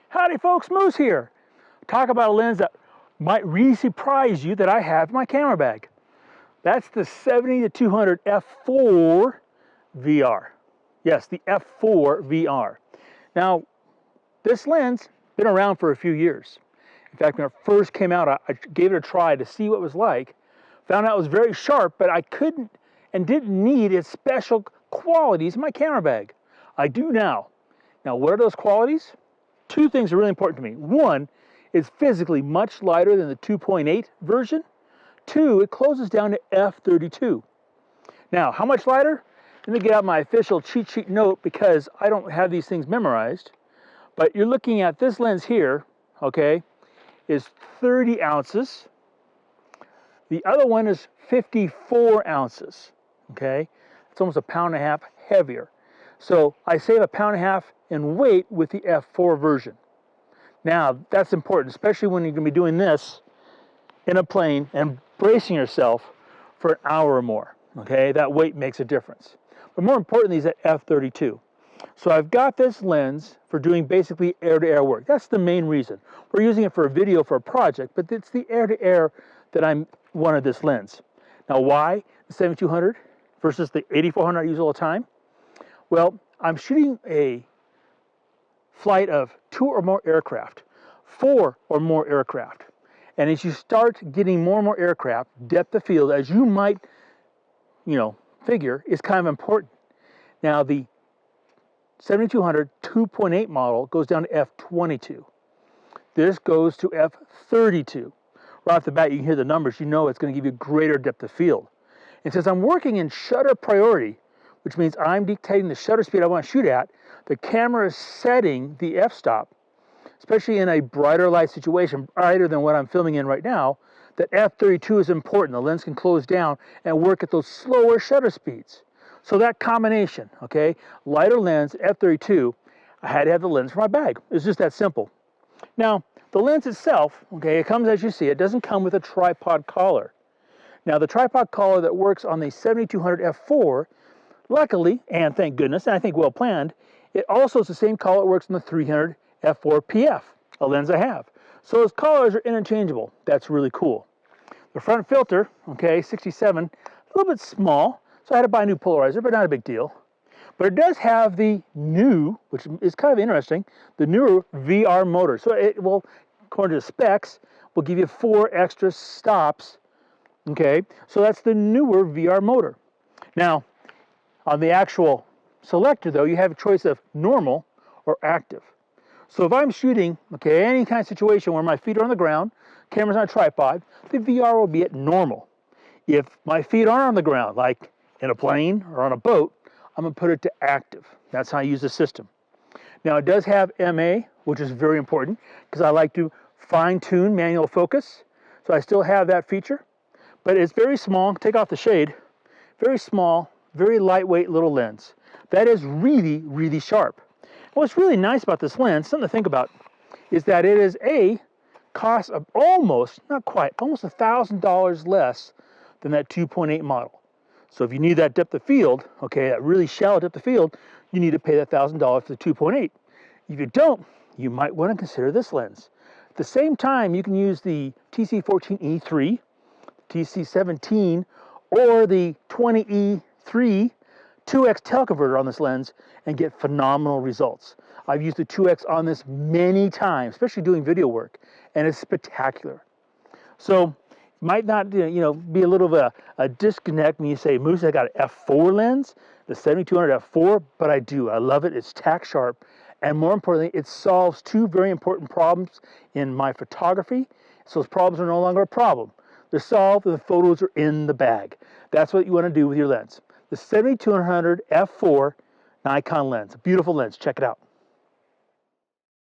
Howdy folks, Moose here. Talk about a lens that might really surprise you that I have in my camera bag. That's the 70-200 f4 VR. Yes, the f4 VR. Now, this lens been around for a few years. In fact, when it first came out, I gave it a try to see what it was like. Found out it was very sharp, but I couldn't and didn't need its special qualities in my camera bag. I do now. Now, what are those qualities? Two things are really important to me. One, it's physically much lighter than the 2.8 version. Two, it closes down to f32. Now, how much lighter? Let me get out my official cheat sheet note because I don't have these things memorized. But you're looking at this lens here, okay, is 30 ounces. The other one is 54 ounces, okay? It's almost a pound and a half heavier. So I save a pound and a half in weight with the f4 version. Now, that's important, especially when you're going to be doing this in a plane and bracing yourself for an hour or more, okay? That weight makes a difference. But more importantly is at f32. So I've got this lens for doing basically air-to-air work. That's the main reason. We're using it for a video for a project, but it's the air-to-air that I wanted this lens. Now, why the 7200 versus the 8400 I use all the time? Well, I'm shooting a flight of 2 or more aircraft, 4 or more aircraft. And as you start getting more and more aircraft, depth of field, as you might, figure, is kind of important. Now, the 7200 2.8 model goes down to f22. This goes to f32. Right off the bat, you can hear the numbers. You know it's going to give you greater depth of field. And since I'm working in shutter priority, which means I'm dictating the shutter speed I want to shoot at, the camera is setting the f-stop, especially in a brighter light situation, brighter than what I'm filming in right now, that f32 is important. The lens can close down and work at those slower shutter speeds. So that combination, okay, lighter lens, f32, I had to have the lens for my bag. It's just that simple. Now, the lens itself, okay, it comes as you see, it doesn't come with a tripod collar. Now, the tripod collar that works on the 7200 f4, luckily, and thank goodness, and I think well planned, it also is the same collar that works on the 300 f4 PF, a lens I have. So those collars are interchangeable. That's really cool. The front filter, okay, 67, a little bit small, so I had to buy a new polarizer, but not a big deal. But it does have the new, which is kind of interesting, the newer VR motor. So it will, according to the specs, will give you 4 extra stops, okay? So that's the newer VR motor. Now, on the actual selector, though, you have a choice of normal or active. So if I'm shooting, okay, any kind of situation where my feet are on the ground, camera's on a tripod, the VR will be at normal. If my feet aren't on the ground, like in a plane or on a boat, I'm going to put it to active. That's how I use the system. Now, it does have MA, which is very important because I like to fine-tune manual focus. So I still have that feature, but it's very small. Take off the shade. Very small, very lightweight little lens. That is really, really sharp. What's really nice about this lens, something to think about, is that it is cost of almost, not quite, almost $1,000 less than that 2.8 model. So if you need that depth of field, okay, that really shallow depth of field, you need to pay that $1,000 for the 2.8. If you don't, you might want to consider this lens. At the same time, you can use the TC14E3, TC17, or the 20E3 2x teleconverter on this lens and get phenomenal results. I've used the 2x on this many times, especially doing video work, and it's spectacular. So might not be a little of a disconnect when you say, Moose, I got an f4 lens, the 7200 f4, but I do. I love it. It's tack sharp, and more importantly, it solves 2 very important problems in my photography. So those problems are no longer a problem. They're solved, and the photos are in the bag. That's what you want to do with your lens. The 7200 f4 Nikon lens, a beautiful lens. Check it out.